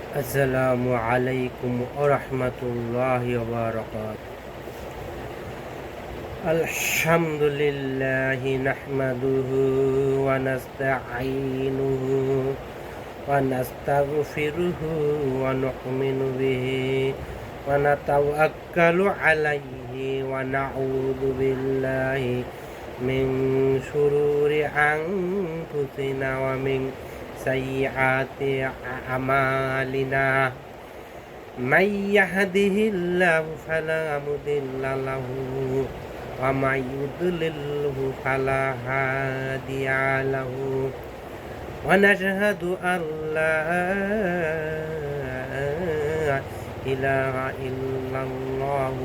আসসালামু আলাইকুম ওয়া রাহমাতুল্লাহি ওয়া বারাকাতুহু। আলহামদুলিল্লাহি নাহমাদুহু ওয়া নাস্তাঈনুহু ওয়া নাস্তাগফিরুহু ওয়া নু'মিনু বিহি ওয়া নাতাওয়াক্কালু আলাইহি ওয়া নাউযু বিল্লাহি মিন শুরুরি আনফুসিনা ওয়া মিন সাইয়্যাতি আমালিনা। من يهده الله فلا مضل له ومن يضلله فلا هادي له ونشهد أن لا إله إلا الله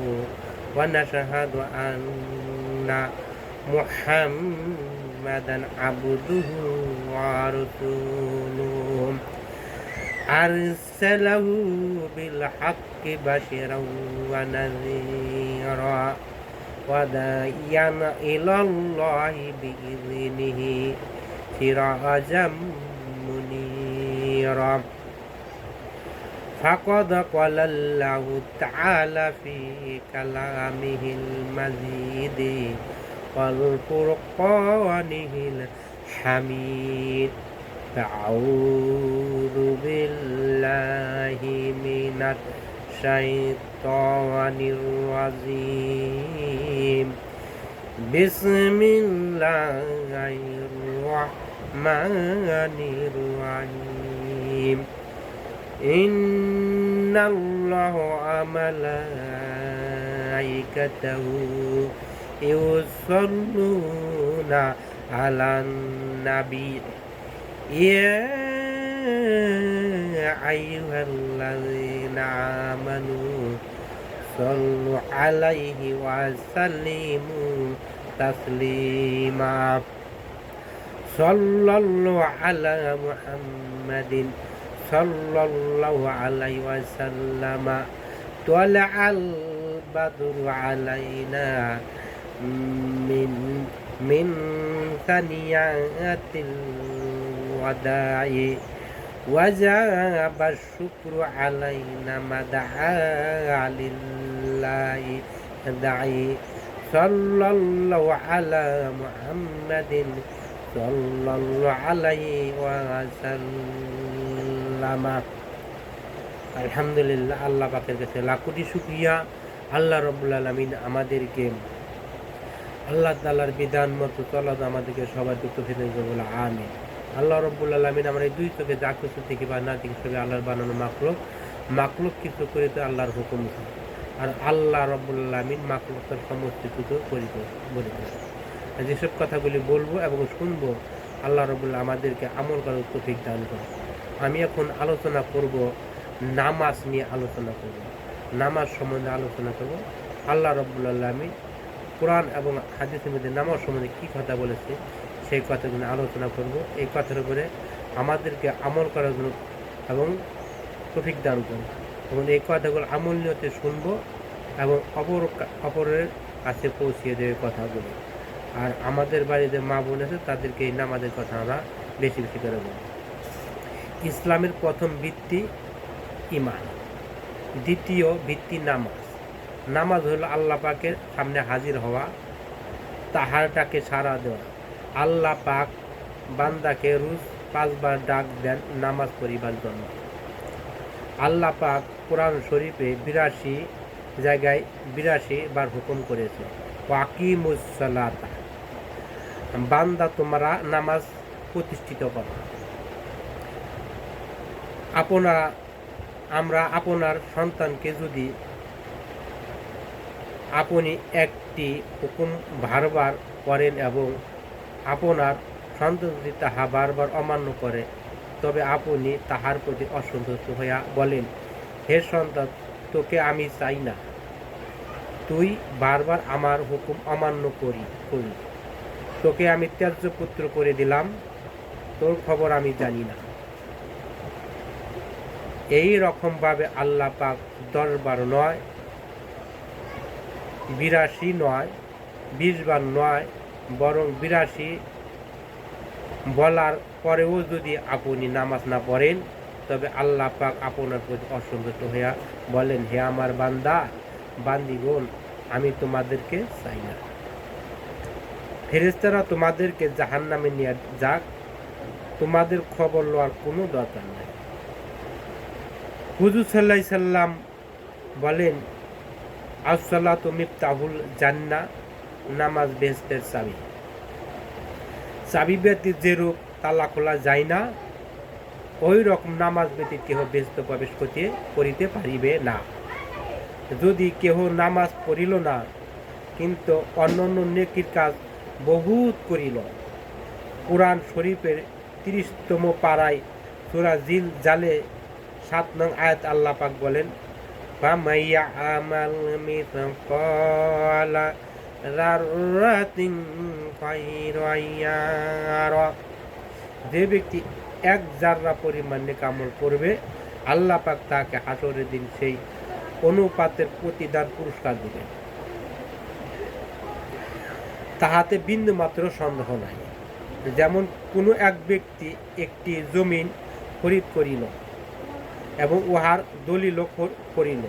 ونشهد أن محمدا عبده ورسوله أرسله بالحق بشيرا ونذيرا وداعيا إلى الله بإذنه سراجا منيرا. فقد قال الله تعالى في كلامه المجيد والفرقانه الحميد: أعوذ بالله من الشيطان الرجيم. بسم الله الرحمن الرحيم. إن الله وملائكته يصلون على النبي يا أيها الذين آمنوا صلوا عليه وسلموا تسليما. صلى الله على محمد صلى الله عليه وسلم. طلع البدر علينا من ثنيات الوداع وجاب الشكر علينا مدعا لله داعي. صلى الله على محمد صلى الله عليه وسلم. আলহামদুলিল্লাহ, আল্লাহ পাকের কাছে লাখ কোটি শুকরিয়া। আল্লাহ রাব্বুল আলামিন আমাদেরকে আল্লাহ তাআলার বিধান মতো চলার আমাদেরকে সবার দুঃখ ফেলে বলে আমিন। আল্লাহ রাব্বুল আলামিন আমার এই দুই চোখে যা কিছু থেকে বা না থেকে সবই আল্লাহর বানানো মাখলুক কিছু করে তো আল্লাহর হুকুম, আর আল্লাহ রাব্বুল আলামিন মাখলুকের সমস্ত কিছু বলে যেসব কথাগুলি বলবো এবং শুনবো, আল্লাহ রাব্বুল আমাদেরকে আমল করার তৌফিক দান করে। আমি এখন আলোচনা করব, নামাজ নিয়ে আলোচনা করব, নামাজ সম্বন্ধে আলোচনা করব। আল্লাহ রাব্বুল আলামিন কোরআন এবং হাদিসের মধ্যে নামাজ সম্বন্ধে কী কথা বলেছে সেই কথাগুলো আলোচনা করব। এই কথার উপরে আমাদেরকে আমল করার জন্য এবং তৌফিক দান করব, এবং এই কথাগুলো আমল নিয়তে শুনবো এবং অপরের কাছে পৌঁছিয়ে দেবে কথাগুলো। আর আমাদের বাড়িতে মা বোন আছে, তাদেরকে এই নামাজের কথা আমরা বেশি বেশি করে বলব। ইসলামের প্রথম ভিত্তি ঈমান, দ্বিতীয় ভিত্তি নামাজ। নামাজ হলো আল্লাহ পাকের সামনে হাজির হওয়া, তাহারটাকে সাড়া দেওয়া। আল্লাহ পাক বান্দাকে রোজ 5 বার ডাক দেন নামাজ পড়িবার জন্য। আল্লাহ পাক কোরআন শরীফে 82 জায়গায় 82 বার হুকুম করেছে, ওয়াকিমুস সালাতা, বান্দা তোমরা নামাজ প্রতিষ্ঠিত করো। আমরা আপনার সন্তানকে যদি আপনি একটি হুকুম বারবার করেন এবং আপনার সন্তান যদি তাহা বারবার অমান্য করে, তবে আপনি তাহার প্রতি অসন্তুষ্ট হইয়া বলেন, হে সন্তান, তোকে আমি চাই না, তুই বারবার আমার হুকুম অমান্য করি, তোকে আমি ত্যায্য পুত্র করে দিলাম, তোর খবর আমি জানি না। এই রকমভাবে আল্লাহ পাক 10 বার নয়, 82 নয়, 20 বার নয়, বরং 82 বলার পরেও যদি আপনি নামাজ না পড়েন, তবে আল্লাহ পাক আপনার প্রতি অসন্তুষ্ট হইয়া বলেন, হে আমার বান্দিগণ, আমি তোমাদেরকে চাই না। ফেরেশতারা তোমাদেরকে জাহান্নামে নিয়ে যাক, তোমাদের খবর লওয়ার কোনো দরকার নাই। হুজুর সাল্লাল্লাহু আলাইহি সাল্লাম বলেন, আসসালাতু মিফতাহুল জান্নাহ, নামাজ বেহেশতের চাবি। চাবি ব্যতীত যেরূপ তালা খোলা যায় না, ওই রকম নামাজ ব্যতীত কেহ বেহেশতে প্রবেশ করিতে পারিবে না। যদি কেহ নামাজ পড়িল না, কিন্তু অন্যান্য নেকির কাজ বহুত করিল, কোরআন শরীফের ৩০তম পারায় সূরা জিল জালে ৭ নং আয়াত আল্লাহ পাক বলেন, ফামাইয়া আমাল মিসকালা যাররাতিন খায়রান ইয়ারা। যে ব্যক্তি এক জাররা পরিমাণ নেক আমল করবে, আল্লাহ পাক তাকে হাসরের দিন সেই অনুপাতের প্রতিদান পুরস্কার দিবেন, তাহাতে বিন্দু মাত্র সন্দেহ নাই। যেমন কোনো এক ব্যক্তি একটি জমিন খরিদ করিল এবং উহার দলিল করিল,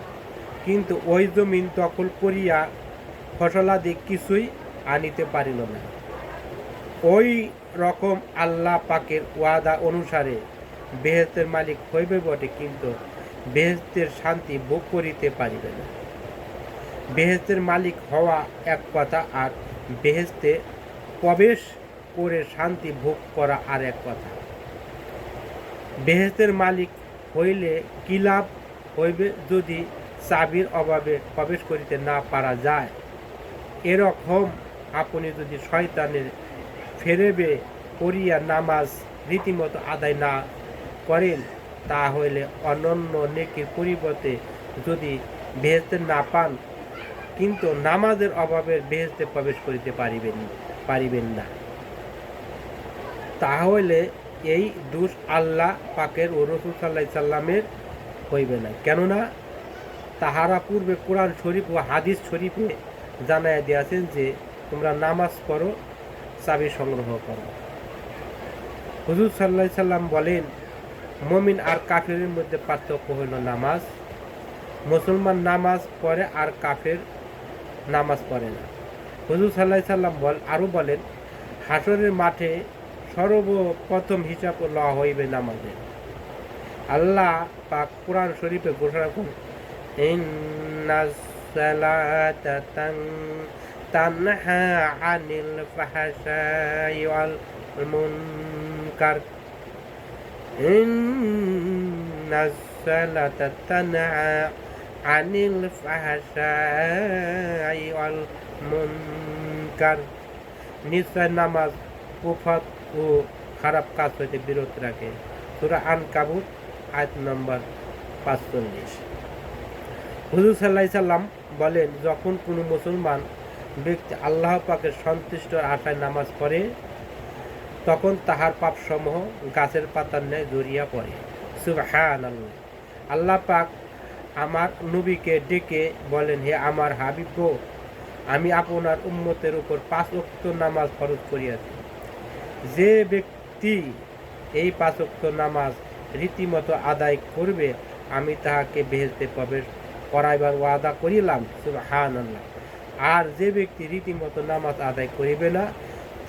কিন্তু ওই জমিন দখল করিয়া ফসলাদি কিছুই আনিতে পারিল না। ওই রকম আল্লাহ পাকের ওয়াদা অনুসারে বেহেশতের মালিক হইবে বটে, কিন্তু বেহেশতের শান্তি ভোগ করিতে পারিবে না। বেহেশতের মালিক হওয়া এক কথা, আর বেহেশতে প্রবেশ করে শান্তি ভোগ করা আর এক কথা। বেহেশতের মালিক হইলে কি লাভ হইবে যদি চাবির অভাবে প্রবেশ করিতে না পারা যায়? এরকম আপনি যদি শয়তানের ফেরেবে করিয়া নামাজ রীতিমতো আদায় না করেন, তাহলে অনন্য নেকির পরিবর্তে যদি বেহেশতে না পান, কিন্তু নামাজের অভাবে বেহেশতে প্রবেশ করিতে পারিবেন না, তাহলে এই দোষ আল্লাহ পাকের ও রাসূল সাল্লাল্লাহু আলাইহি সাল্লামের হইবে না। কেননা তাহারা পূর্বে কোরআন শরীফ ও হাদিস শরীফে জানাইয়া দিয়াছেন যে তোমরা নামাজ পড়ো, চাবি সংগ্রহ করো। হুজুর সাল্লাল্লাহু আলাইহি সাল্লাম বলেন, মুমিন আর কাফেরের মধ্যে পার্থক্য হইল নামাজ। মুসলমান নামাজ পড়ে আর কাফের নামাজ পড়ে না। হুজুর সাল্লাল্লাহু আলাইহি সাল্লাম আরও বলেন, হাসরের মাঠে সর্বপ্রথম হিসাব লওয়া হইবে নামাজের। আল্লাহ পাক কোরআন শরীফে ঘোষণা করেন, ইন্নাস সালাতা তানহা আনিল ফাহশাই ওয়াল মুনকার, ইন্নাস সালাতা তানহা আনিল ফাহশাই ওয়াল মুনকার। নিশ্চয় নামাজ কুফর ও খারাপ কাজ হইতে বিরত রাখে। সূরা আনকাবুত আয়াত নম্বর ৪৫। হুজুর সাল্লাল্লাহু আলাইহি সাল্লাম বলেন, যখন কোনো মুসলমান ব্যক্তি আল্লাহ পাকের সন্তুষ্টির আশায় নামাজ পড়ে, তখন তাহার পাপসমূহ গাছের পাতার ন্যায় ঝরিয়া পড়ে। সুবহানাল্লাহ। আল্লাহ পাক আমার নবীকে ডেকে বলেন, হে আমার হাবিব গো, আমি আপনার উম্মতের উপর ৫ ওয়াক্ত নামাজ ফরজ করিয়াছি। যে ব্যক্তি এই ৫ ওয়াক্ত নামাজ রীতিমতো আদায় করবে, আমি তাহাকে বেহেশতে প্রবেশ করাইবার ওয়াদা করিলাম। সুবহানাল্লাহ। আর যে ব্যক্তি রীতিমতো নামাজ আদায় করিবে না,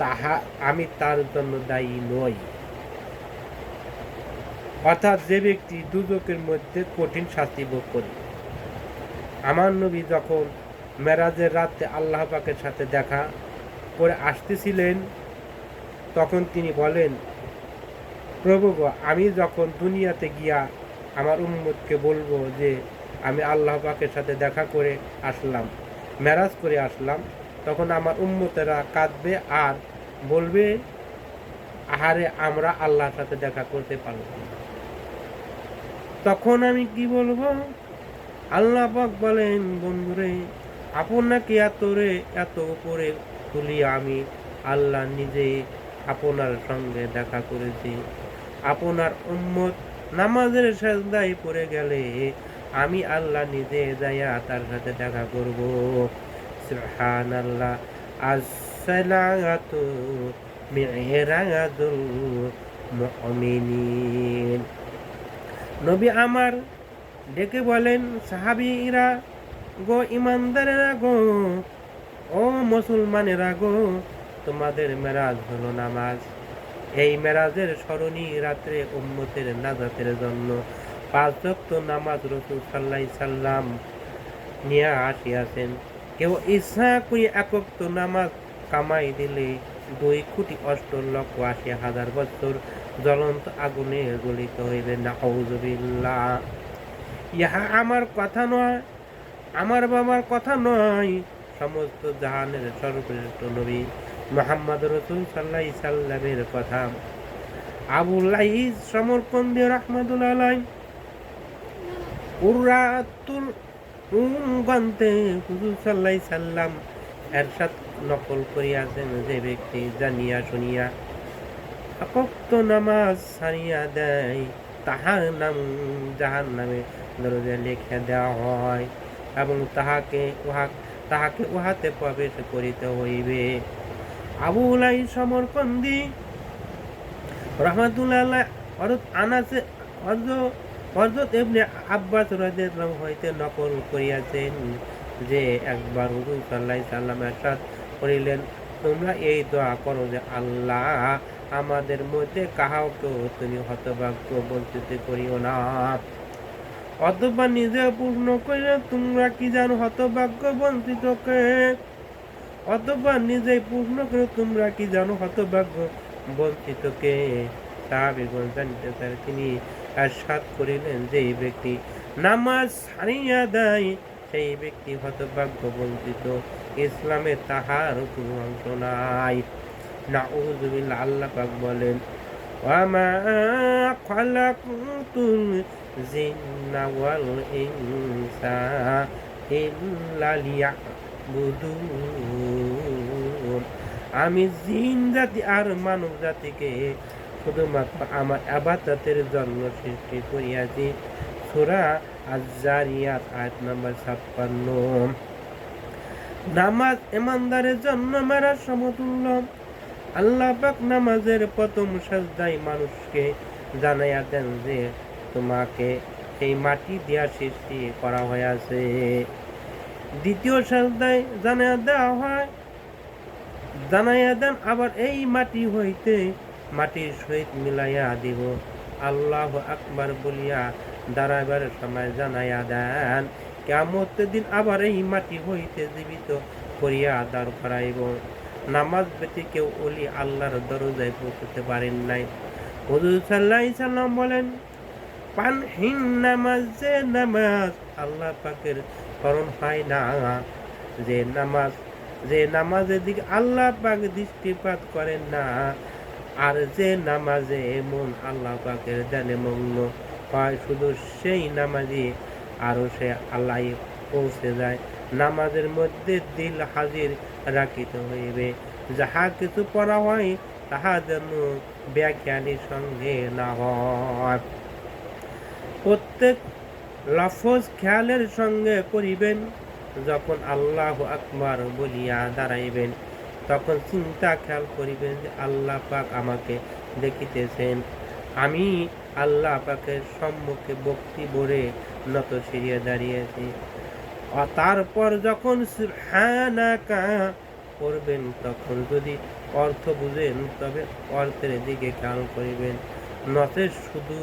তাহা আমি তার জন্য দায়ী নই। অর্থাৎ যে ব্যক্তি দুজকের মধ্যে কঠিন শাস্তি ভোগ করিবে। আমার নবী যখন মেরাজের রাতে আল্লাহ পাকের সাথে দেখা করে আসতেছিলেন, তখন তিনি বলেন, প্রভু গো, আমি যখন দুনিয়াতে গিয়া আমার উম্মতকে বলবো যে আমি আল্লাহ পাকের সাথে দেখা করে আসলাম, মেরাজ করে আসলাম, তখন আমার উম্মতেরা কাঁদবে আর বলবে, আহারে আমরা আল্লাহর সাথে দেখা করতে পারলাম না। তখন আমি কি বলবো? আল্লাহ পাক বলেন, বন্ধুরে, আপনাকে এত উপরে তুলিয়া আমি আল্লাহ নিজেই আপনার সঙ্গে দেখা করেছি। আপনার উম্মত নামাজের সাজদায় পড়ে গেলে আমি আল্লাহ নিজে যাইয়া তার সাথে দেখা করব। সুবহানাল্লাহ। আসসালাতু মি'রাজুল মুমিনিন। নবী আমার ডেকে বলেন, সাহাবীরা গো, ইমানদারেরা গো, ও মুসলমানেরা গো, তোমাদের মেরাজ হলো নামাজ। এই মেরাজের স্মরণী রাত্রে উম্মতের নাজাতের জন্য 5 ওয়াক্ত নামাজ রাসূল সাল্লাল্লাহু আলাইহি সাল্লাম নিয়ে আসিয়াছেন। কেউ ইচ্ছা করি 1 ওয়াক্ত নামাজ কামাই দিলে 2,08,80,000 বছর জ্বলন্ত আগুনে জ্বলিত হইবে। নাউযুবিল্লাহ। ইহা আমার কথা নয়, আমার বাবার কথা নয়, সমস্ত জাহানের সর্বশ্রেষ্ঠ নবী মুহাম্মদ রাসূল সাল্লাল্লাহু আলাইহি সাল্লামের কথা। আবুল লাইস সমরকন্দি রাহমাতুল্লাহ আলাইহি কুরআতুল গ্রন্থে হুজুর সাল্লাল্লাহু আলাইহি সাল্লাম এরশাদ নকল করিয়াছেন, যে ব্যক্তি জানিয়া শুনিয়া একক নামাজ ছাড়িয়া দেয়, তাহার নাম জাহান্নামে দরজা লিখিয়া দেওয়া হয় এবং তাহাকে উহাতে প্রবেশ করিতে হইবে। আবু লাইস সমরকন্দি রাহমাতুল্লাহ আলাইহি হযরত ইবনে আব্বাস রাদিয়াল্লাহু হইতে নকল করিয়াছেন যে একবার হুজুর সাল্লাল্লাহু আলাইহি সাল্লাম ইরশাদ করিলেন, তোমরা এই দোয়া করো যে আল্লাহ আমাদের মধ্যে কাহাকেও তুমি হতভাগ্য বঞ্চিত করিও না। অথবা নিজে পূর্ণ করিলে তোমরা কি জানো হতভাগ্য বঞ্চিতকে, অথবা নিজেই পূর্ণ করে তোমরা কি জানো হতভাগ্য বঞ্চিতকে। সাহাবীগণ জানিতে চান, তিনি ইরশাদ করিলেন, যে ব্যক্তি নামাজ ছাড়িয়া দেয় সেই ব্যক্তি হতভাগ্য বঞ্চিত, ইসলামে তাহার কোনো অংশ নাই। নাউযুবিল্লাহ। আল্লাহ পাক বলেন, ওয়ামা খালাকতুল জিন্না ওয়াল ইনসা ইল্লা লিয়াবুদুন। আমি জিন জাতি আর মানব জাতিকে শুধুমাত্র আমার ইবাদতের জন্য সৃষ্টি করিয়াছি। সূরা আয-যারিয়াত আয়াত নম্বর 56। নামাজ ইমানদারের জন্য মেরাজ সমতুল্য। আল্লাহ পাক নামাজের প্রথম সাজদায় মানুষকে জানাইয়া দেন যে তোমাকে এই মাটি দিয়া সৃষ্টি করা হয়েছে। দ্বিতীয় সাজদায় জানাইয়া দেন আবার এই মাটি হইতে মাটির সহিত মিলাইয়া দিব। আল্লাহু আকবার বলিয়া দাঁড়াইবার সময় জানাইয়া দেন, কিয়ামতের দিন আবার এই মাটি হইতে জীবিত করিয়া দাঁড় করাইব। নামাজ ব্যতীত কেউ ওলি আল্লাহর দরজায় পৌঁছতে পারেন নাই। হুজুর সাল্লাল্লাহু আলাইহি সাল্লাম বলেন, পানহীন নামাজ, যে নামাজ আল্লাহ পাকের স্মরণ হয় না, যে নামাজের দিকে আল্লাহ পাক দৃষ্টিপাত করেন না, আর যে নামাজে মন আল্লাহ পাকের ধ্যানে মগ্ন হয়, শুধু সেই নামাজই আরো সে আল্লাহ পৌঁছে যায়। নামাজের মধ্যে দিল হাজির রাখিতে হইবে। যাহা কিছু পড়া হয় তাহা যেন ব্যাখ্যানির সঙ্গে না হয়। প্রত্যেক লফজ খেয়ালের সঙ্গে করিবেন। যখন আল্লাহু আকবার বলিয়া দাঁড়াইবেন, তখন চিন্তা খেয়াল করিবেন যে আল্লাহ পাক আমাকে দেখিতেছেন। আমি আল্লাহ পাকের সম্মুখে ভক্তি ভরে নত সিরিয়া দাঁড়িয়েছি। তারপর যখন সুবহানাকা করবেন, তখন যদি অর্থ বুঝেন তবে অর্থের দিকে খেয়াল করিবেন, নচেৎ শুধু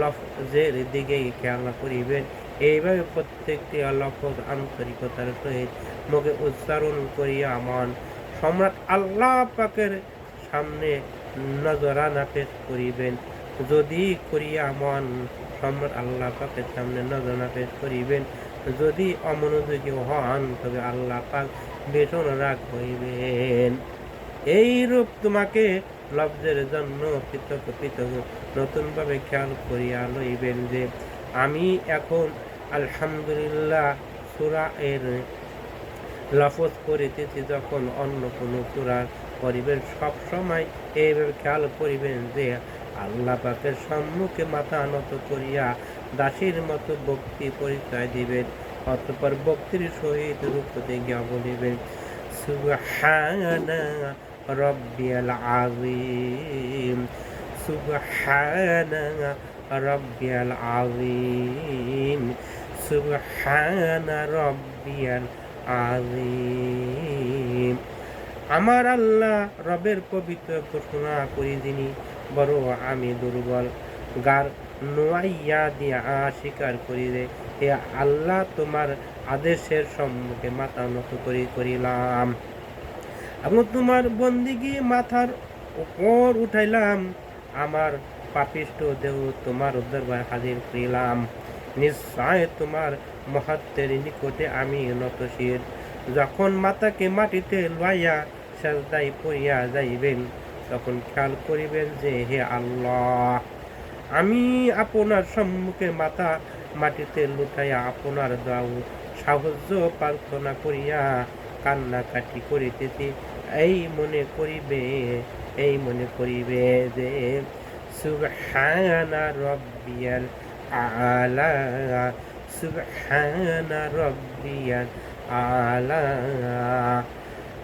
লফজের দিকেই খেয়াল করিবেন। এইভাবে প্রত্যেকটি লফজ আন্তরিকতার সহিত মুখে উচ্চারণ করিয়া মন সম্রাট আল্লাহ পাকের সামনে নজরানা পেশ করিবেন। যদি করিয়া মন সম্রাট আল্লাহ পাকের সামনে নজরানা পেশ করিবেন, যদি অমনোযোগী হন তবে আল্লাহ পাক ভীষণ রাগ হইবেন। এই রূপ তোমাকে লফজের জন্য পৃথক পৃথক নতুনভাবে খেয়াল করিয়া লইবেন যে আমি এখন আলহামদুলিল্লাহ সূরা এর লফজ করিতেছি। যখন অন্য কোনো সূরা করিবেন, সব সময় এইভাবে খেয়াল করিবেন যে আল্লাহ পাকের সম্মুখে মাথা নত করিয়া দাসীর মতো ভক্তি পরিচয় দিবেন। অতঃপর ভক্তির সহিত রূপতে গিয়া বলিবেন, সুবহানা রাব্বিয়াল আযীম, সুবহানা রাব্বিয়াল আযীম, সুবহানা রাব্বিয়াল আযীম। আমার আল্লাহ রবের পবিত্র ঘোষণা করি, যিনি বড় আমি দুর্বল। গার নোয়াইয়া দিয়া স্বীকার করি রে, হে আল্লাহ তোমার আদেশের সম্মুখে মাথা নত করিলাম এবং তোমার বন্দিগি মাথার উপর উঠাইলাম। আমার পাপিষ্ঠ দেহ তোমার দরবারে হাজির করিলাম। নিশ্চয় তোমার মহত্বের নিকটে আমি নতশির। যখন মাতাকে মাটিতে লইয়া সেজদায় পড়িয়া যাইবেন, তখন খেয়াল করিবেন যে হে আল্লাহ, আমি আপনার সম্মুখে মাথা মাটিতে লুটাইয়া আপনার দাও সাহায্য প্রার্থনা করিয়া কান্নাকাটি করিতেছি। এই মনে করিবে যে সুবহানা রাব্বিয়াল আলা, সুবহানা রাব্বিয়াল আলা।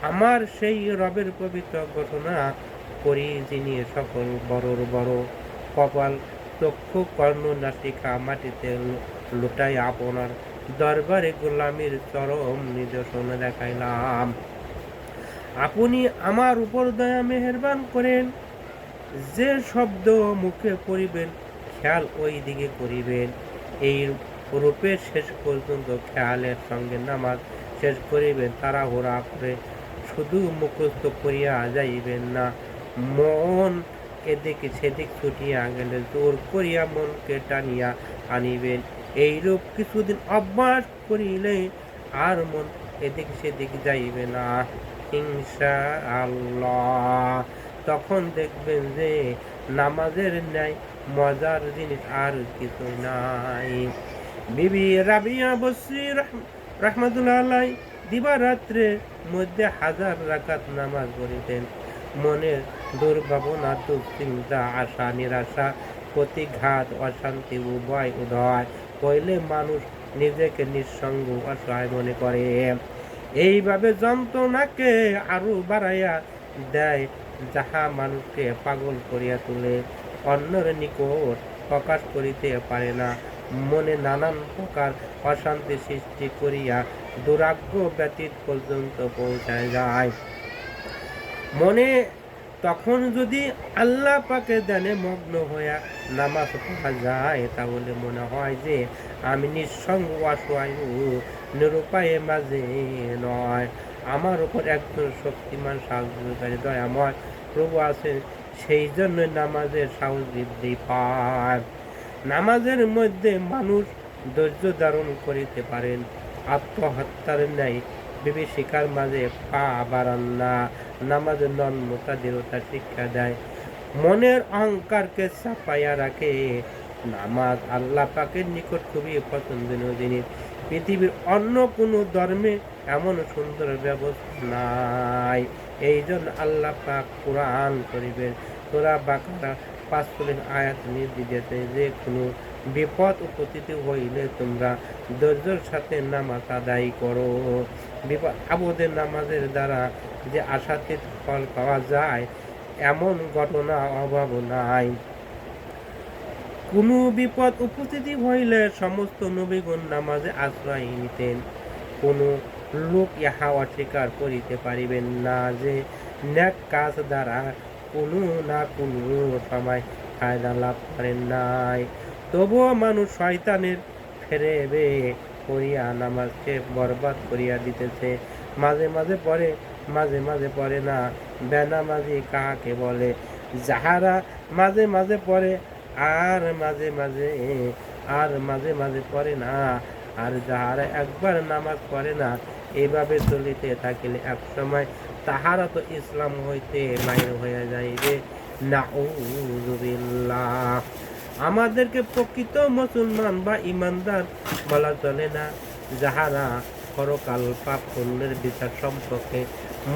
আমার সেই রবের পবিত্র ঘোষণা করি, যিনি সকল বড়র বড়। কপাল, চক্ষু, কর্ণ, নাসিকা মাটিতে লুটাই আপনার দরবারে গোলামির চরম নিদর্শন দেখাইলাম। আপনি আমার উপর দয়া মেহেরবান করেন। যে শব্দ মুখে পড়িবেন খেয়াল ওই দিকে করিবেন। এই রূপে শেষ পর্যন্ত খেয়ালের সঙ্গে নামাজ শেষ করিবেন। তাড়াহুড়া করে শুধু মুখস্থ করিয়া যাইবেন না। মন এদিক সেদিক ছুটিয়া গেলে জোর করিয়া মনকে টানিয়া আনিবেন। এইরূপ কিছুদিন অভ্যাস করিলে আর মন এদিক সেদিক যাইবে না ইনশাআল্লাহ। তখন দেখবেন যে নামাজের ন্যায় মজার জিনিস আর কিছু নাই। বিবি রাবিয়া বসরি রহমাতুল্লাহ আলাইহি দিবারাত্রে মধ্যে 1000 রাকাত নামাজ পড়িতেন। মনের দুর্ভাবনা, দুশ্চিন্তা, আশা নিরাশা, প্রতিঘাত, অশান্তি উভয় উদয় হইলে মানুষ নিজেকে নিঃসঙ্গ অসহায় মনে করে। এইভাবে যন্ত্রণাকে আরো বাড়াইয়া দেয়, যাহা মানুষকে পাগল করিয়া তোলে। অন্যের নিকট প্রকাশ করিতে পারে না। মনে নানান প্রকার অশান্তি সৃষ্টি করিয়া দুরাগ্য ব্যতীত পর্যন্ত পৌঁছায় যায়। মনে তখন যদি আল্লাহ পাকের ধ্যানে মগ্ন হইয়া নামাজ পড়া যায়, তাহলে মনে হয় যে আমি নিঃসঙ্গ অসহায় নিরুপায়ে মাঝে নয়। আমার উপর একজন শক্তিমান সাহায্যকারী দয়াময় প্রভু আছেন। সেই জন্য নামাজের সাহস বৃদ্ধি পায়। নামাজের মধ্যে মানুষ ধৈর্য ধারণ করিতে পারেন। আত্মহত্যার ন্যায় বিভীষিকার মাঝে পা বাড়ান না। নামাজের নম্রতা দৃঢ়তা শিক্ষা দেয়, মনের অহংকারকে চাপাইয়া রাখে। নামাজ আল্লাহ পাকের নিকট খুবই পছন্দনীয় জিনিস। পৃথিবীর অন্য কোনো ধর্মে এমন সুন্দর ব্যবস্থা নাই। এই জন্য আল্লাহ পাক কুরআন শরীফের সূরা বাকারা 45 আয়াত নির্দেশে যে কোনো বিপদ উপস্থিত হইলে তোমরা ধৈর্যের সাথে নামাজ আদায় করো। বিপদ আপদের নামাজের দ্বারা যে আশাতীত ফল পাওয়া যায়, এমন ঘটনা অভাব নাই। কোনো বিপদ উপস্থিতি হইলে সমস্ত নবীগণ নামাজে আশ্রয় নিতেন। কোনো লোক ইহা অস্বীকার করিতে পারিবেন না যে নেক কাজ দ্বারা কোনো না কোনো সময় ফায়দা লাভ করেন নাই। তবুও মানুষ শয়তানের ফেরেবে করিয়া নামাজকে বরবাদ করিয়া দিতেছে। মাঝে মাঝে পড়ে, মাঝে মাঝে পড়ে না। বেনামাজি কাহাকে বলে? যাহারা মাঝে মাঝে পড়ে আর মাঝে মাঝে পড়ে না। আর যাহারা একবার নামাজ পড়ে না, এইভাবে চলিতে থাকিলে এক সময় তাহারা তো ইসলাম হইতে বাইর হইয়া যাইবে। নাউযুবিল্লাহ। আমাদেরকে প্রকৃত মুসলমান বা ইমানদার বলা চলে না। যাহারা পরকাল পাপ পুণ্যের বিচার সম্পর্কে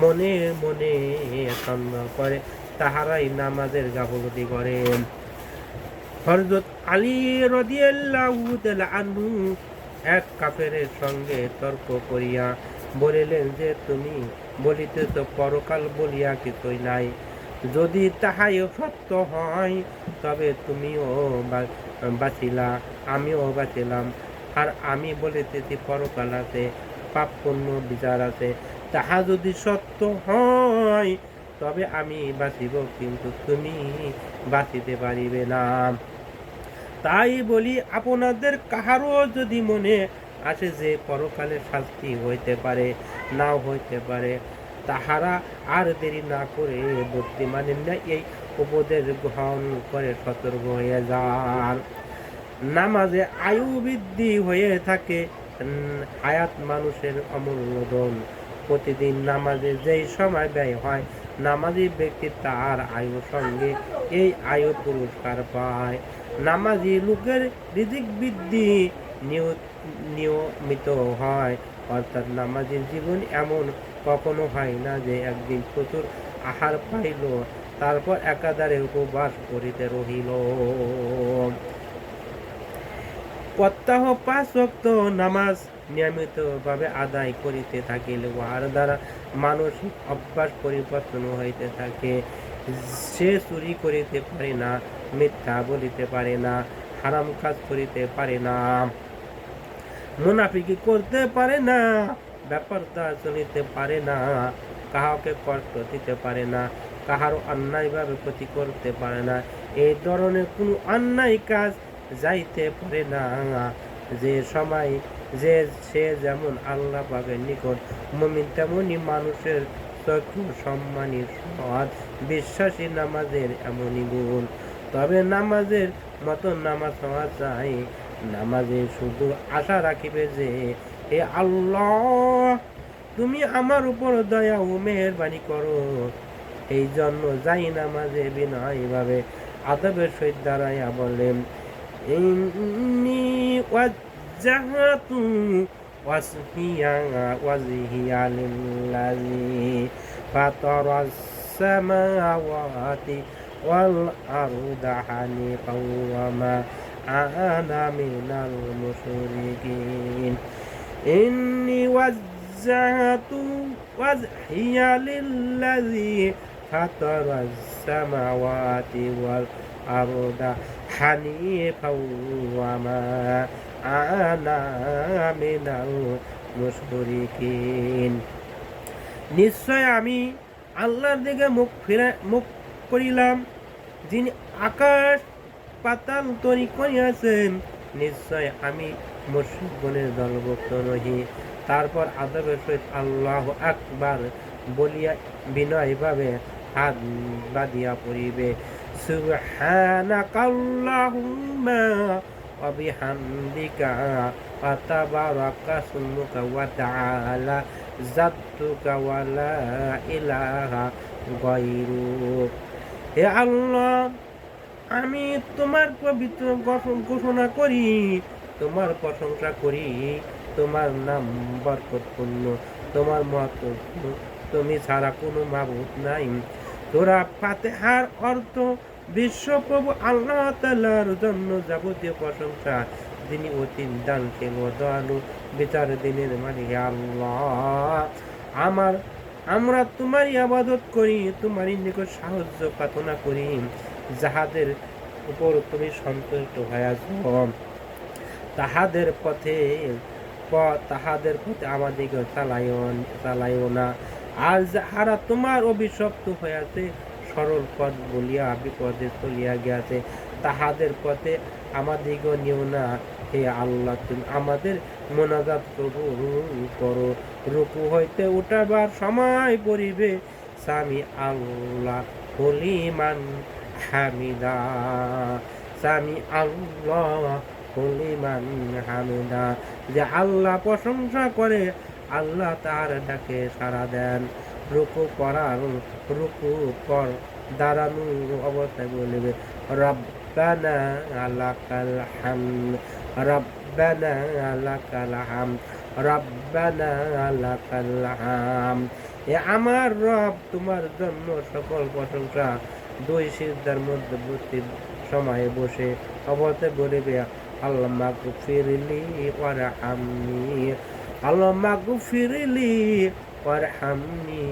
মনে মনে সন্দেহ করে, তাহারাই নামাজের গাফলতি করে। হযরত আলী রাদিয়াল্লাহু তাআলা আনহু এক কাফেরের সঙ্গে তর্ক করিয়া বলিলেন যে, তুমি বলিতেছ পরকাল বলিয়া কিছুই নাই। যদি তাহাই সত্য হয় তবে তুমিও বাঁচিলা, আমিও বাঁচিলাম। আর আমি বলিতেছি পরকাল আছে, পাপ পুণ্য বিচার আছে। তাহা যদি সত্য হয় তবে আমি বাঁচিব, কিন্তু তুমি বাঁচিতে পারিবে না। তাই বলি, আপনাদের কাহারও যদি মনে আসে যে পরকালে শাস্তি হইতে পারে, নাও হইতে পারে, তাহারা আর দেরি না করে বুদ্ধিমানের না এই উপদেশ গ্রহণ করে সতর্ক হয়ে যান। নামাজে আয়ু বৃদ্ধি হয়ে থাকে, হায়াত মানুষের অমূল্য ধন। প্রতিদিন নামাজে যেই সময় ব্যয় হয়, নামাজি ব্যক্তি তার আয়ুর সঙ্গে এই আয়ু পুরস্কার পায়। নামাজি লোকের রিজিক বৃদ্ধি নিয়মিত হয়, অর্থাৎ নামাজির জীবন এমন কখনো হয় না যে একদিন প্রচুর আহার পাইল, তারপর একাধারে উপবাস করিতে রহিল। প্রত্যহ 5 ওয়াক্ত নামাজ নিয়মিতভাবে আদায় করিতে থাকিলে উহার দ্বারা মানসিক অভ্যাস পরিবর্তন হইতে থাকে। সে চুরি করিতে পারে না, মিথ্যা বলিতে পারে না, হারাম কাজ করিতে পারে না, মুনাফিকি করতে পারে না, ব্যাপারটা চলিতে পারে না, কাহাকে কষ্ট দিতে পারে না, কাহার অন্যায়ভাবে ক্ষতি করতে পারে না, এই ধরনের কোনো অন্যায় কাজ যাইতে পারে না। যে সময় সে যেমন আল্লাহ পাকের নিকট মুমিন, তেমনি মানুষের চক্ষু সম্মানী সৎ বিশ্বাসী নামাজের এমনই গুণ। তবে নামাজের মতো নামাজ হওয়া চাই। নামাজে শুধু আশা রাখিবে যে, হে আল্লাহ, তুমি আমার উপর দয়া ও মেহেরবানি করো। এই জন্য যাই নামাজে বিনয়ভাবে আদবের সহিত দাঁড়াইয়া বলেন, ইন্নী ওয়াজ্জাহতু ওয়াজহিয়া লিল্লাযী ফাতারাস সামাওয়াতি ওয়াল আরদা হানিফাও ওয়া মা আনা মিনাল মুশরিকিন। ইন্নী ওয়াজ্জাহতু ওয়াজহিয়া লিল্লাযী ফাতারাস সামাওয়াতি ওয়াল আরদা হানিফাও ওয়া মা আনা মিনাল মুশরিকিন। নিশ্চয় আমি আল্লাহর দিকে মুখ করিলাম, যিনি আকাশ পাতাল তৈরি করিয়াছেন। নিশ্চয় আমি মুশরিকগণের দলভুক্ত নহি। তারপর আদবের সহিত আল্লাহ আকবার বলিয়া বিনয়ভাবে হাত বাঁধিয়া পড়িবে। সুবহানাকাল্লাহুম্মা ওয়া বিহামদিকা ওয়া তাবারাকা ইসমুকা ওয়া তাআলা জাদ্দুকা ওয়া লা ইলাহা গায়রুক। হে আল্লাহ, আমি তোমার পবিত্র ঘোষণা করি, তোমার প্রশংসা করি। তোমার নাম বরকতপূর্ণ, তোমার মহত্বপূর্ণ, তুমি ছাড়া কোনো মাবুদ নাই। সূরা ফাতিহার অর্থ, বিশ্বপ্রভু আল্লাহ তাআলার জন্য যাবতীয় প্রশংসা, যিনি অতি দানশীল ও দয়ালু, বিচার দিনের মালিক। আল্লাহ, আমরা তোমারই ইবাদত করি, তোমারই নিকট সাহায্য প্রার্থনা করি, যাহাদের উপর তুমি সন্তুষ্ট হইয়াছ, তাহাদের পথে আমাদিকে চালাইও না। আর যাহারা তোমার অভিশপ্ত হইয়াছে, সরল পথ বলিয়া বিপদে চলিয়া গিয়াছে, তাহাদের পথে আমাদিকে নিও না। হে আল্লাহ, তুমি আমাদের মোনাজাত কবুল করো। রুকু হইতে উঠাবার সময় পড়িবে, সামি আল্লাহ লিমান হামিদা, সামি আল্লাহ লিমান হামিদা। যে আল্লাহ প্রশংসা করে, আল্লাহ তার ডাকে সাড়া দেন। রুকু পর দাঁড়ানো অবস্থায় বলিবে, রব্বানা লাকাল হামদ, রব্বানা লাকাল হামদ, রব্বানা লাকাল হামদ। এ আমার রব, তোমার জন্য সকল প্রশংসা। দুই সিজদার মধ্যবর্তী সময়ে বসে অবস্থায় বলিবে, আল্লাহুম্মা গফিরলি ওয়ারহামনি, আল্লাহুম্মা গফিরলি ওয়ারহামনি,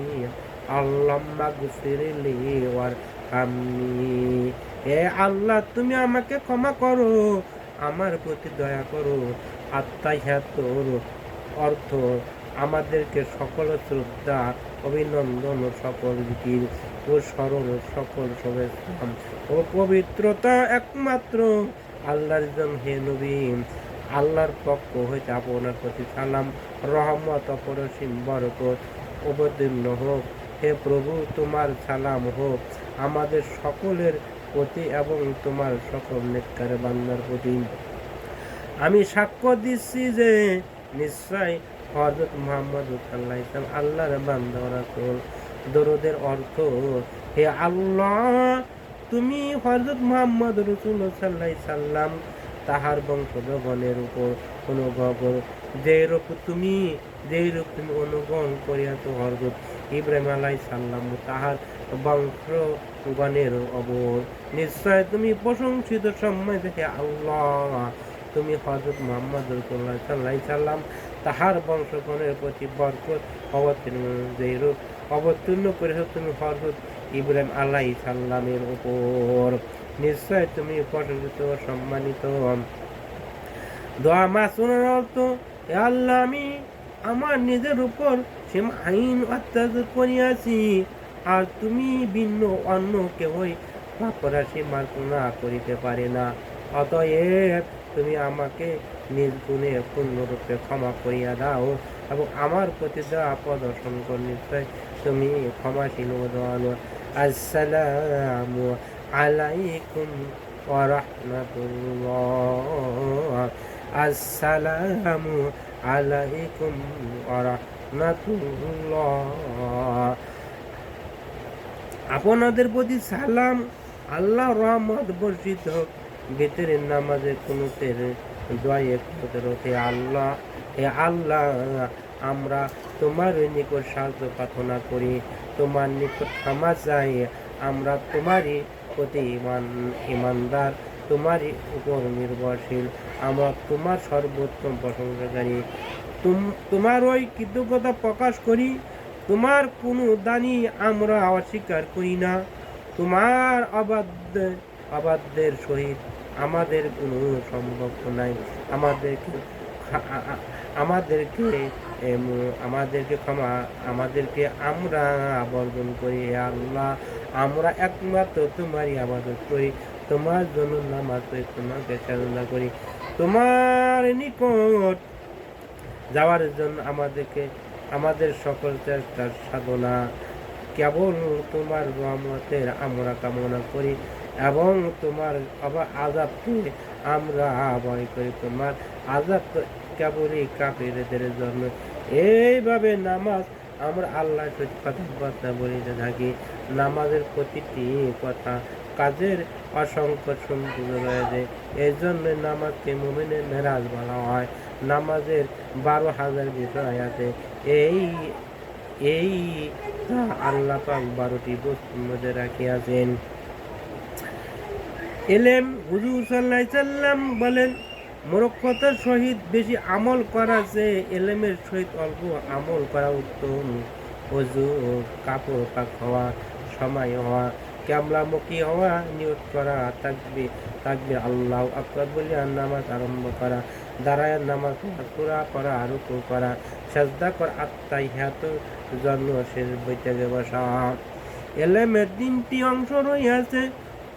আল্লাহুম্মা গফিরলি ওয়ারহামনি। হে আল্লাহ তুমি আমাকে ক্ষমা করো, আমার প্রতি দয়া করো। আত্মাহিয়াতুর অর্থ আমাদেরকে সকল শ্রদ্ধা, অভিনন্দন ও সকল জিকির ও স্মরণ ও সকল শুভেচ্ছা ও পবিত্রতা একমাত্র আল্লাহর জন্য। হে নবী, আল্লাহর পক্ষ হইতে আপনার প্রতি সালাম, রহমত, অপরসীম বরকত অবতীর্ণ হোক। হে প্রভু, তোমার সালাম হোক আমাদের সকলের প্রতি এবং তোমার সকল নেককার বান্দার প্রতি। আমি সাক্ষ্য দিচ্ছি যে নিশ্চয় হযরত মুহাম্মদ সাল্লাল্লাহু আলাইহি ওয়াসাল্লাম আল্লাহর বান্দা ও রাসূল। দরুদের অর্থ, হে আল্লাহ তুমি হযরত মুহাম্মদ রাসূলুল্লাহ সাল্লাল্লাহু আলাইহি ওয়াসাল্লাম তাহার বংশোদ্ভবের উপর অনুগ্রহ করো যেরূপ তুমি অনুগ্রহণ করিয়াছ হযরত ইব্রাহিম আলাইহিস সালাম তাহার বংশগণের ওপর। নিশ্চয় তুমি প্রশংসিত সম্মানিত। হে আল্লাহ তুমি হযরত মুহাম্মদ রাসূলুল্লাহ সাল্লাল্লাহু আলাইহি ওয়াসাল্লাম তাহার বংশগণের প্রতি বরকত অবতীর্ণ করেছ তুমি হযরত ইব্রাহিম আলাইহিস সালামের উপর। নিশ্চয় তুমি প্রশংসিত ও সম্মানিত। দোয়া মাসুনের অর্থ, হে আল্লাহ আমি আমার নিজের উপর সীমাহীন অত্যাচার করিয়াছি, আর তুমি ভিন্ন অন্য কেহই পাপরাশি মার্জনা করিতে পারে না। অতএব তুমি আমাকে নিজ গুণে পূর্ণরূপে ক্ষমা করিয়া দাও এবং আমার প্রতি দয়া প্রদর্শন কর। নিশ্চয় তুমি ক্ষমাশীল ও দয়ালু। আসসালামু আলাইকুম ওয়া রাহমাতুল্লাহ। আসসালামু আলাইকুম ওয়া রাহমাতুল্লাহ। আপনাদের প্রতি সালাম, আল্লাহ রহমত বর্ষিত হোক। বেতের নামাজে কুনুতের দোয়ায়ে কুনুতের হে আল্লাহ আমরা তোমার নিকট সাহায্য প্রার্থনা করি, তোমার নিকট ক্ষমা চাই। আমরা তোমারই প্রতি ইমানদার, তোমারই উপর নির্ভরশীল। আমরা তোমার সর্বোত্তম প্রশংসাকারী। তোমার ওই কৃতজ্ঞতা প্রকাশ করি। তোমার কোনো দানি আমরা অস্বীকার করি না। তোমার অবাধ্যের সহিত আমাদের কোনো সম্পর্ক নাই। আমাদেরকে আমরা বর্জন করি। আল্লাহ আমরা একমাত্র তোমারই আবাদত করি, তোমার জন্য নামাজ পড়ি, তোমাকে সাধনা করি। তোমার নিকট যাওয়ার জন্য আমাদের সকল চেষ্টার সাধনা কেবল তোমার রহমতের আমরা কামনা করি এবং তোমার আযাবকে আমরা ভয় করি। তোমার আযাব কেবলই কাফিরদের জন্য। এইভাবে নামাজ আমরা আল্লাহর সাথে কথাবার্তা বলিতে থাকি। নামাজের প্রতিটি কথা কাজের অসংখ্য সম্পূর্ণ রয়েছে। এই জন্য নামাজকে মুমিনের মেরাজ বলা হয়। নামাজের 12,000 বিষয় আছে। এই আল্লাহ পাক 12টি বস্তুর মধ্যে রাখিয়াছেন। এলেম, হুজুর সাল্লাল্লাহু আলাইহি সাল্লাম বলেন, মূর্খতার সহিত বেশি আমল করা যে এলেমের সহিত অল্প আমল করা উত্তম। ওযু, কাপড় পাক হওয়া, সময় হওয়া, কিবলামুখী হওয়া, নিয়ত করা, তাকবীর আল্লাহু আকবার বলিয়া নামাজ আরম্ভ করা, দাঁড়ায় নামাজ পড়া, সূরা পড়া, রুকু করা, সাজদা করা, আত্তাহিয়াতুর জন্য শেষ বৈঠকে বসা। এলেমের 3টি অংশ রয়েছে।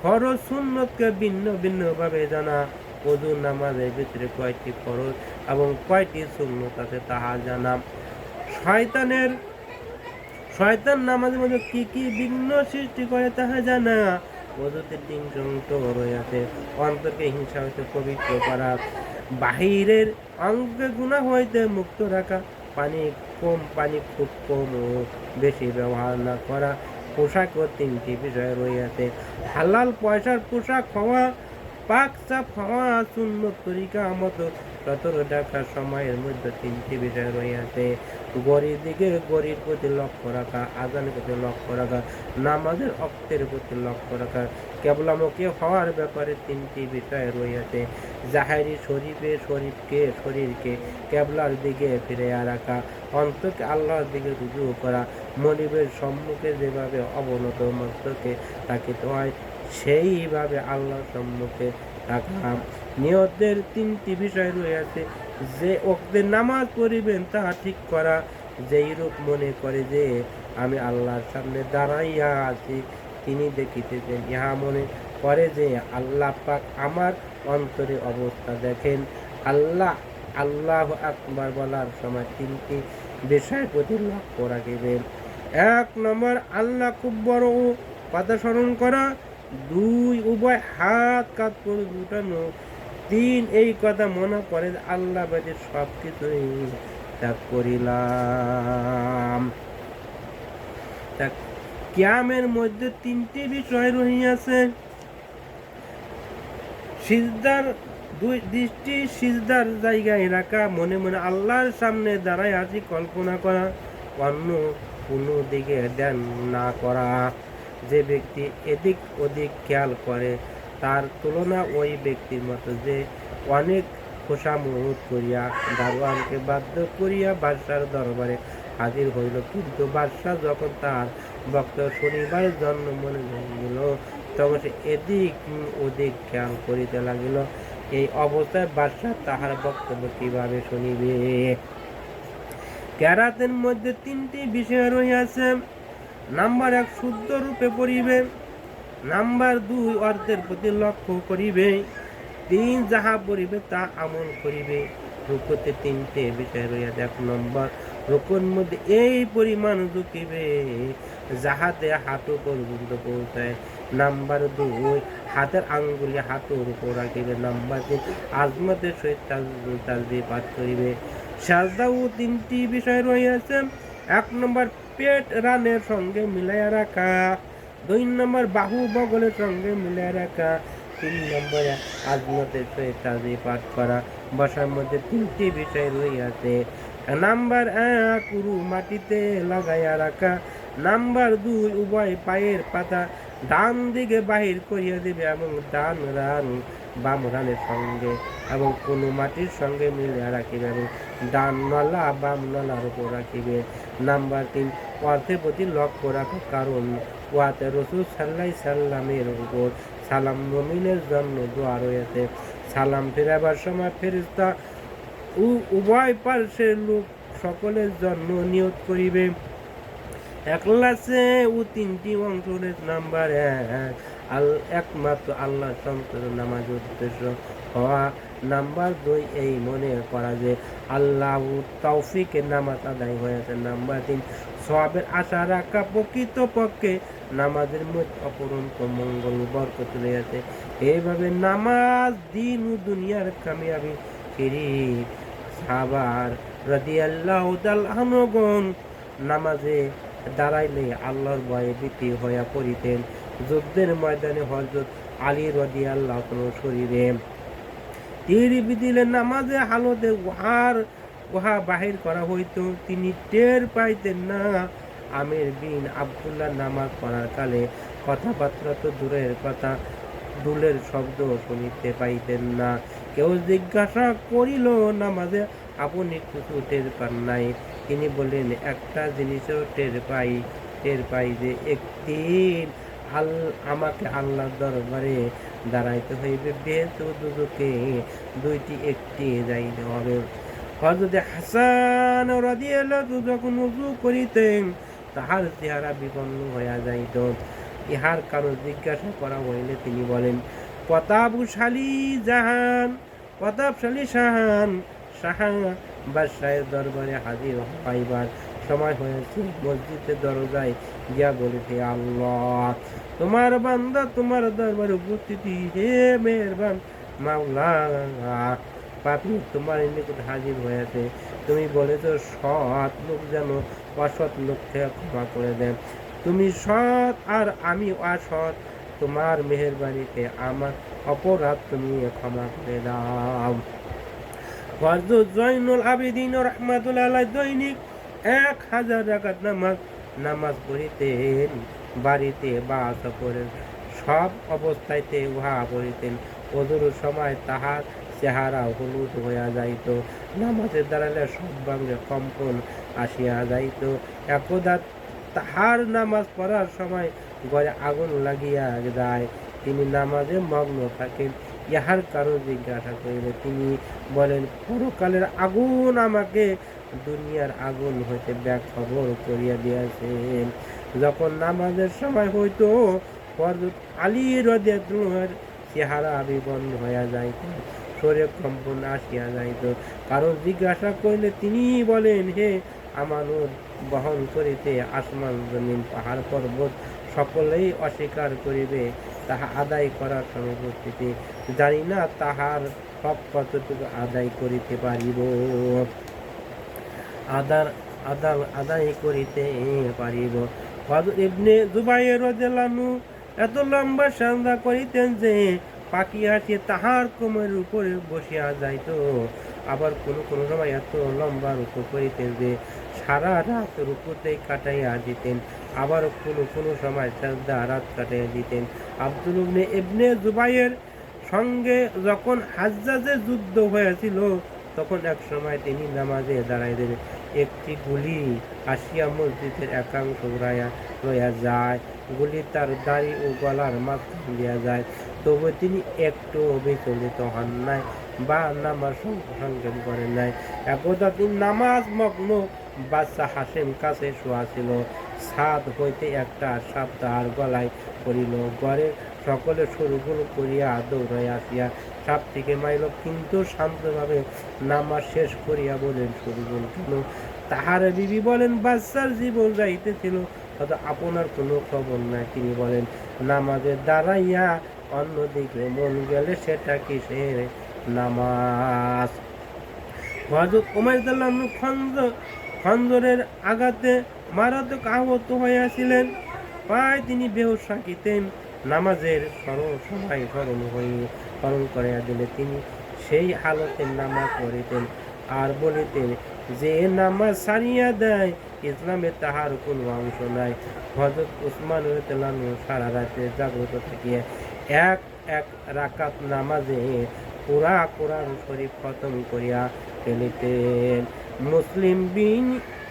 ফরজ সুন্নতকে ভিন্ন ভিন্নভাবে জানা। ওযু নামাজের ভিতরে কয়টি ফরজ এবং কয়টি সুন্নত আছে তাহা জানা। শয়তান নামাজের মধ্যে কি কি বিঘ্ন সৃষ্টি করে তাহা জানা। ওযুতে 3 অংশ রয়েছে। অন্তরকে হিংসা হইতে পবিত্র করা, বাহিরের অঙ্গে গুনাহ হইতে মুক্ত রাখা, পানি খুব কম ও বেশি ব্যবহার না করা। পোশাকও 3টি বিষয় রয়েছে। হালাল পয়সার পোশাক হওয়া, পাক সাফ হওয়া, সুন্নত তরিকা মতো সতর্ক থাকার সময়ের মধ্যে তিনটি বিষয় রয়েছে। ঘড়ির দিকে ঘড়ির প্রতি লক্ষ্য রাখা, আজানের প্রতি লক্ষ্য রাখা, নামাজের অক্তের প্রতি লক্ষ্য রাখা, কেবলামুখী হওয়ার ব্যাপারে তিনটি বিষয় রয়েছে। জাহেরি শরীরকে কেবলার দিকে ফিরে রাখা, অন্তকে আল্লাহর দিকে রুজু করা, মনিবের সম্মুখে যেভাবে অবনত মস্তকে তাকিতে হয় সেইভাবে আল্লাহর সম্মুখে থাকা। নিয়তের তিনটি বিষয় রয়েছে। যে ওক্তে নামাজ পড়িবেন তা ঠিক করা, যেই রূপ মনে করে যে আমি আল্লাহর সামনে দাঁড়াইয়া আছি তিনি দেখিতেছেন, ইহা মনে করে যে আল্লাহ পাক আমার অন্তরে অবস্থা দেখেন। আল্লাহু আকবার বলার সময় তিনটি বিষয় প্রতি লক্ষ্য রাখিবেন। 1 নম্বর আল্লাহ খুব বড় কথা স্মরণ করা, 2 উভয় হাত কাঁধ করে উঠানো, 3 এই কথা মনে করে আল্লাহ বাদে সব কিছুই ত্যাগ করিলাম। কিয়ামের মধ্যে 3টি বিষয় রহিয়াছে। সিজদার দৃষ্টি সিজদার জায়গায় রাখা, মনে মনে আল্লাহর সামনে দাঁড়ায় আছি কল্পনা করা, অন্য কোনো দিকে ধ্যান না করা। যে ব্যক্তি এদিক ওদিক খেয়াল করে তার তুলনা ওই ব্যক্তির মতো যে অনেক খোশামত করিয়া দারোয়ানকে বাধ্য করিয়া বাদশার দরবারে হাজির হইল, কিন্তু বাদশাহ যখন তার বক্তব্য শুনিবার জন্য মনে লাগিল তখন সে এদিক ওদিক খেয়াল করিতে লাগিল। এই অবস্থায় বাদশাহ তাহার বক্তব্য কিভাবে শুনিবে? কেরাতের মধ্যে 3টি বিষয় রহিয়াছে। নাম্বার 1 শুদ্ধ রূপে পড়িবে, নাম্বার 2 অর্থের প্রতি লক্ষ্য করিবে, 3 যাহা পড়িবে তা আমল করিবে। রুকুতে 3টে বিষয় রয়েছে। 1 নম্বর রুকুর মধ্যে এই পরিমাণ ঝুঁকিবে যাহাতে হাঁটু পর্যন্ত পৌঁছায়। নাম্বার 2 হাতের আঙ্গুলি হাঁটুর উপর রাখিবে। নাম্বার 3 আজমতের সহিত তাসবিহ পাঠ করিবে। সাজদাও 3টি বিষয় রয়েছে। 1 নম্বর পেট রানের সঙ্গে মিলাইয়া রাখা, 2 নম্বর বাহু বগলের সঙ্গে মিলাইয়া রাখা, 3 নম্বরে আজমতের সহিত তাসবিহ পাঠ করা। বসার মধ্যে 3টি বিষয় রয়েছে। নাম্বার 1 উরু মাটিতে লাগাইয়া রাখা, নাম্বার 2 উভয় পায়ের পাতা ডান দিকে বাহির করিয়া দিবে এবং ডান রান বাম রানের সঙ্গে এবং কোনো মাটির সঙ্গে মিলিয়া রাখিবে এবং ডান নলা বাম নলার উপর রাখিবে। নাম্বার 3 অর্থের প্রতি লক্ষ্য রাখা, কারণ ওয়াতে রাসূল সাল্লাল্লাহু আলাইহি সাল্লামের উপর সালাম মুমিনের জন্য দোয়া রয়েছে। সালাম ফেরাবার সময় ফেরেশতা উভয় পার্শ্বের লোক সকলের জন্য নিয়ত করিবে। একলাসে 3টি অংশ। নাম্বার 1 একমাত্র আল্লাহ সন্তুষ্ট নামাজ উদ্দেশ্য হওয়া। নাম্বার 2 এই মনে করা যে আল্লাহ তৌফিকের নামাজ আদায় হয়েছে। নাম্বার 3 সওয়াবের আশা রাখা, প্রকৃতপক্ষে নামাজের মধ্যে অপরন্ত মঙ্গল বরকত রয়েছে। এইভাবে নামাজ দিন ও দুনিয়ার কামিয়াবি ফিরি। সাহাবার রাদিয়াল্লাহু তাআলা আনহুগণ নামাজে দাঁড়াইলে আল্লাহর ভয়ে ভীতি হইয়া পড়িতেন। যুদ্ধের ময়দানে হযরত আলী রাদিয়াল্লাহু তাআলার শরীরে তীর বিধিলে নামাজে হালতে উহা বাহির করা হইতো, তিনি টের পাইতেন না। আমির বিন আব্দুল্লাহ নামাজ পড়ার কালে কথাবার্তা তো দূরের কথা, দুলের শব্দ শুনিতে পাইতেন না। কেউ জিজ্ঞাসা করিল নামাজে আপনি কিছু টের পান নাই? তিনি বললেন একটা জিনিসও টের পাই যে একদিন আমাকে আল্লাহর দরবারে দাঁড়াইতে হইবে, বেহেশত ও দোজখে দুইটি একটি যাইতে হবে। হযরত হাসান রাদিয়াল্লাহু যখন ওযু করিতেন তাহার চেহারা বিপন্ন হইয়া যাইত। ইহার কারণ জিজ্ঞাসা করা হইলে তিনি বলেন প্রতাপশালী শাহান বাদশাহের দরবারে হাজির হইবার সময় হয়েছে। মসজিদের দরজায় গিয়া বলিতে, আল্লাহ তোমার বান্দা তোমার দরবারে উপস্থিতি, হে মেহেরবান মাওলা, পাপী তোমার নিকট হাজির হয়েছে। তুমি বলেছ সৎ লোক যেন অসৎ লোককে ক্ষমা করে দেন। তুমি সৎ আর আমি অসৎ, তোমার মেহেরবানিতে আমার অপরাধ তুমি ক্ষমা করে দাও। হযরত জয়নুল আবেদিন রাহমাতুল্লাহ আলাইহি দৈনিক 1000 রাকাত নামাজ পড়িতেন। বাড়িতে বা সফরে সব অবস্থাইতে উহা পড়িতেন। ওযুর সময় তাহার চেহারা হলুদ হইয়া যাইত, নামাজে দাঁড়াইলে সর্বাঙ্গে কম্পন আসিয়া যাইত। একদা তাহার নামাজ পড়ার সময় ঘরে আগুন লাগিয়া যায়, তিনি নামাজে মগ্ন থাকেন। ইহার কারণ জিজ্ঞাসা করিলে তিনি বলেন, পরকালের আগুন আমাকে দুনিয়ার আগুন হইতে বেখবর করিয়া দিয়াছেন। যখন নামাজের সময় হইত, হযরত আলী রাদিয়াল্লাহু আনহুর চেহারা বিবর্ণ হইয়া যাইত, শরীরে কম্পন আসিয়া যাইত। কারণ জিজ্ঞাসা করিলে তিনি বলেন, হে আমানত বহন করিতে আসমান জমিন পাহাড় পর্বত সকলেই অস্বীকার করিবে, তাহা আদায় করার অনুপস্থিতি জানি না তাহার সব কতটুকু আদায় করিতে পারিব। আদায় করিতে পারিব। হযরত ইবনে জুবাইর রাদিয়াল্লাহু আনহু এত লম্বা সাজদা করিতেন যে পাখি আসিয়া তাহার কোমরের উপরে বসিয়া যাইত। আবার কোনো সময় এত লম্বা রুকু করিতেন যে সারা রাত রুকুতেই কাটাইয়া দিতেন। আবার কোনো সময় সাজদা রাত কাটাইয়া দিতেন। আব্দুল ইবনে জুবাইর সঙ্গে যখন হাজ্জাজের যুদ্ধ হয়েছিল, তখন এক সময় তিনি নামাজে দাঁড়াইলেন। একটি গুলি আসিয়া মসজিদের একাংশ লইয়া যায়। গুলি তার দাড়ি ও গলার মাঝখান দিয়া যায়, তবু তিনি একটু বিচলিত হন নাই বা নামাজ সংযম করেন নাই। একদা তিনি নামাজ মগ্ন বাদশা হাসেম কাছে শোয়া ছিল। ছাদ হইতে একটা সাপ তাহার গলায় পড়িল। ঘরে সকলে সরুগুলো করিয়া দৌড়াইয়া আসিয়া সাপটিকে মারিল, কিন্তু শান্তভাবে নামাজ শেষ করিয়া বলেন, সরুগুল কেন? তাহার বিবি বলেন, বাচ্চার জীবন যাইতেছিল, হয়তো আপনার কোনো খবর নাই। তিনি বলেন, নামাজে দাঁড়াইয়া অন্যদিকে মন গেলে সেটা কিসের নামাজ? হযরত ওমর রাদিয়াল্লাহু আনহু খঞ্জরের আঘাতে মারাত্মক আহত হইয়াছিলেন। প্রায় তিনি বেহুশ থাকিতেন। নামাজের সময় স্মরণ করিয়া দিলে তিনি সেই হালতে নামাজ পড়িতেন আর বলিতেন, যে নামাজ ছাড়িয়া দেয় ইসলামে তাহার কোনো অংশ নাই। হযরত উসমান রাদিয়াল্লাহু আনহু সারা রাতে জাগ্রত থাকিয়া এক এক রাকাত নামাজে পুরা কোরআন শরীফ খতম করিয়া ফেলিতেন। মুসলিম বিন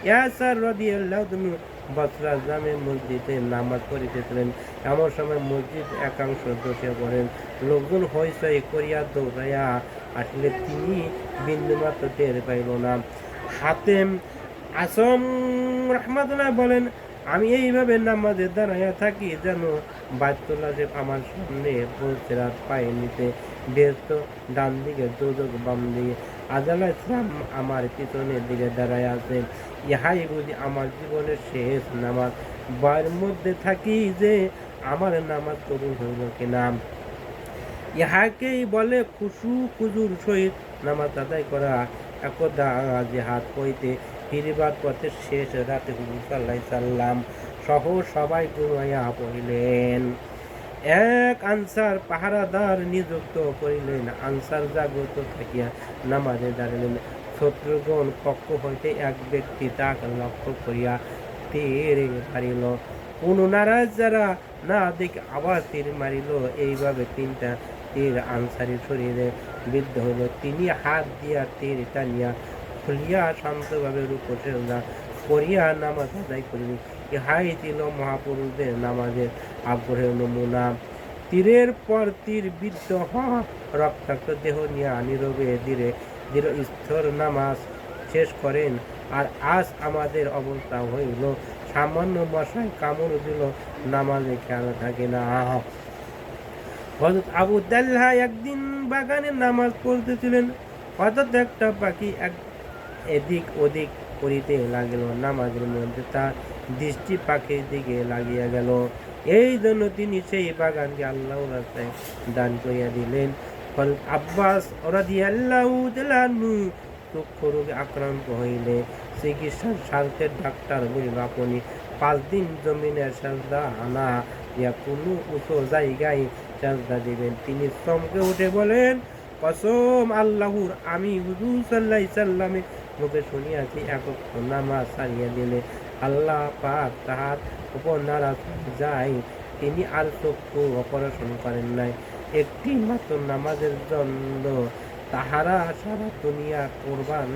ইয়াসার রাদিয়াল্লাহু আনহু বসরা জামে মসজিদে নামাজ পড়িতেছিলেন। এমন সময় মসজিদ একাংশ বসে পড়েন। লোকজন হইচই করিয়া দৌড়াইয়া আসলে তিনি বিন্দুমাত্র টের পাইল না। হাতেম আসম রাহমাতুল্লাহ বলেন, আমি এইভাবে নামাজে দাঁড়াইয়া থাকি যেন বাইতুল্লাহ আমার সামনে পৌঁছে রাত পায়ে নিতে ব্যস্ত, ডান দিকে দোজখ, বাম দিকে আজাল ইসলাম আমার পিছনের দিকে দাঁড়ায় আছে। ইহাই বুঝি আমার জীবনের শেষ নামাজ। ভয়ের মধ্যে থাকি যে আমার নামাজ কবুল হইল কিনা। ইহাকেই বলে খুজুর সহিত নামাজ আদায় করা। একদা জিহাদ হইতে ফিরিবার পথে শেষ রাতে হুজুর সাল্লাল্লাহু আলাইহি সাল্লাম সহ সবাই ঘুমাইয়া পড়িলেন। এক আনসার পাহারাদার নিযুক্ত করিলেন। আনসার জাগ্রত থাকিয়া নামাজে দাঁড়াইলেন। শত্রুগণ পক্ষ হইতে এক ব্যক্তি তাকে লক্ষ্য করিয়া তীর মারিল। কোন নারাজ যারা না দেখে আবার তীর মারিল। এইভাবে 3টা তীর আনসারের শরীরে বিদ্ধ হইল। তিনি হাত দিয়া তীর টানিয়া খুলিয়া শান্তভাবে রুকু সেজদা করিয়া নামাজ আদায় করিলেন। ইহাই ছিল মহাপুরুষদের নামাজের আগ্রহের নমুনা। তীরের পর তীর বিদ্ধ হওয়া রক্তাক্ত দেহ নিয়ে নীরবে ধীরে ধীরে স্থির নামাজ শেষ করেন। আর আজ আমাদের অবস্থা হইল, সামান্য মশায় কামড় দিল, নামাজে খেয়াল থাকে না। হযরত আবু তালহা একদিন বাগানে নামাজ পড়তেছিলেন। হঠাৎ একটা পাখি এদিক ওদিক করিতে লাগিল। নামাজের মধ্যে তার দৃষ্টি পাখির দিকে লাগিয়া গেল। এই জন্য তিনি সেই বাগানকে আল্লাহর রাস্তায় দান করিয়া দিলেন। হযরত আব্বাস রাদিয়াল্লাহু তাআলা আনহু চক্ষু রোগে আক্রান্ত হইলে চিকিৎসার স্বার্থে ডাক্তার বলিল, আপনি 5 দিন জমিনের সাজদা আনা ইয়া কোনো উঁচু জায়গায় সাজদা দিবেন। তিনি চমকে উঠে বলেন, কসম আল্লাহর, আমি হুজুর সাল্লাল্লাহু আলাইহি সাল্লামের মুখে শুনিয়াছি, এক ওয়াক্ত নামাজ ছাড়িয়া দিলে আল্লাহ পাক তাহার উপর নারাজ হয়ে যায়। তিনি আর চক্ষু অপারেশন করেন নাই, একটি মাত্র নামাজের জন্য তাহারা সারা দুনিয়া কোরবান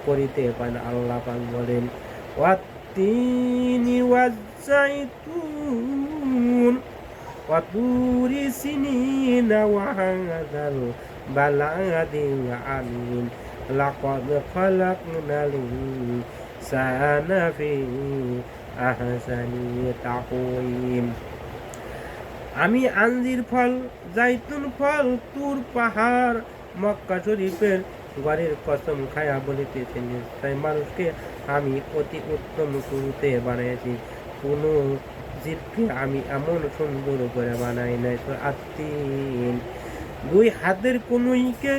করিতে পারেন। আল্লাহ পাক বলেন, ওয়াত্তিনি ওয়াজ্জাইতুন ওয়া তুরি সিনিনা ওয়া হাযাল বালাদিল আমিন লাকাদ খালাকনাল ইনসানা ফি আহসানি তাকওয়িম। আমি আঞ্জির ফল, জাইতুন ফল, তুর পাহাড়, মক্কা শরীফের ঘরের কসম খায়া বলিতেছি, নিশ্চয় মানুষকে আমি অতি উত্তম শুরুতে বানাইছি, কোন জীবকে আমি এমন সুন্দর করে বানাই নাই। তো আত্মীন, দুই হাতের কনুইকে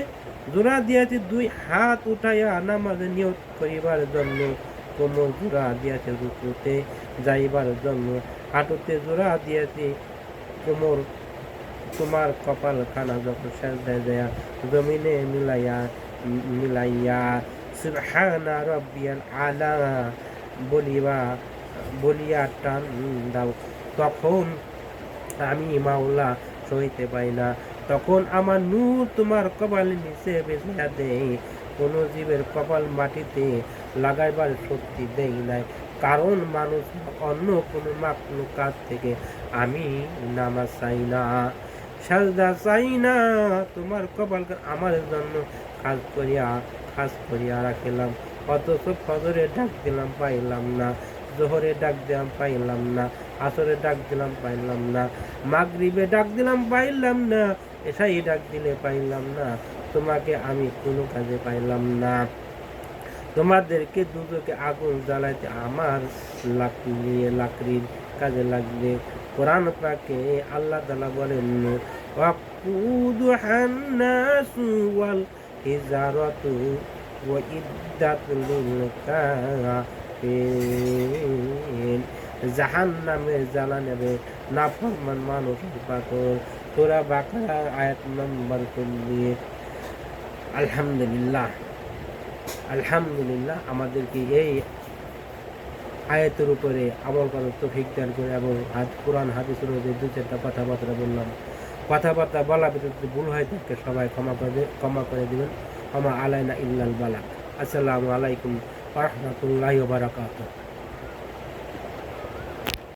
জোড়া দিয়েছি, দুই হাত উঠাইয়া নামাজে নিয়ত করিবার জন্য, কোমর জোড়া দিয়েছে রুকুতে যাইবার জন্য, হাঁটুতে জোড়া দিয়েছি, কোমর তোমার কপাল খানা যখন সেজদায় যায় জমিনে মিলাইয়া সুবহানা রাব্বিয়াল আলা বলিয়া টান দাও, তখন আমি মাওলা সইতে পাই না, তখন আমার নূর তোমার কপাল নিচে বেঁচিয়া দেয়। কোন জীবের কপাল মাটিতে লাগাইবার শক্তি দেই নাই, কারণ মানুষ অন্য কোনো মাখলুকাত থেকে আমি নামাজ চাই না, সাজদা চাই না। তোমার কপাল আমার জন্য খাস করিয়া রাখিলাম, অথচ ফজরে ডাক দিলাম পাইলাম না, জোহরে ডাক দিলাম পাইলাম না, আসরে ডাক দিলাম পাইলাম না, মাগরিবে ডাক দিলাম পাইলাম না, এসাই ডাক দিলে পাইলাম না, তোমাকে আমি কোনো কাজে পাইলাম না। তোমাদেরকে দুজকে আগুন জ্বালাইতে আমার লাকড়ির কাজে লাগবে। কোরআন পাকে আল্লাহ তাআলা বলেন, ওয়াকুদুহান নাসু ওয়াল হিজারাতু ওয়া ইদ্দাতুল লিল কাফিরিন। জাহান্নামের জ্বালা নেবে নাফরমান মানুষের পাথর। সূরা বাকারা আয়াত নম্বর 40। আলহামদুলিল্লাহ আমাদেরকে এই আয়াতের উপরে আমল করার তৌফিক দান করে, এবং কোরআন হাদিসের মধ্যে দু চারটা কথাবার্তা বললাম, কথাবার্তা বলা ভিতরে ভুল হয় থাকে সবাই ক্ষমা করে দিবেন। ক্ষমা আলাইনা ইল্লাল বালাগ। আসসালামু আলাইকুম ওয়া রাহমাতুল্লাহি ওয়া বারাকাতুহু।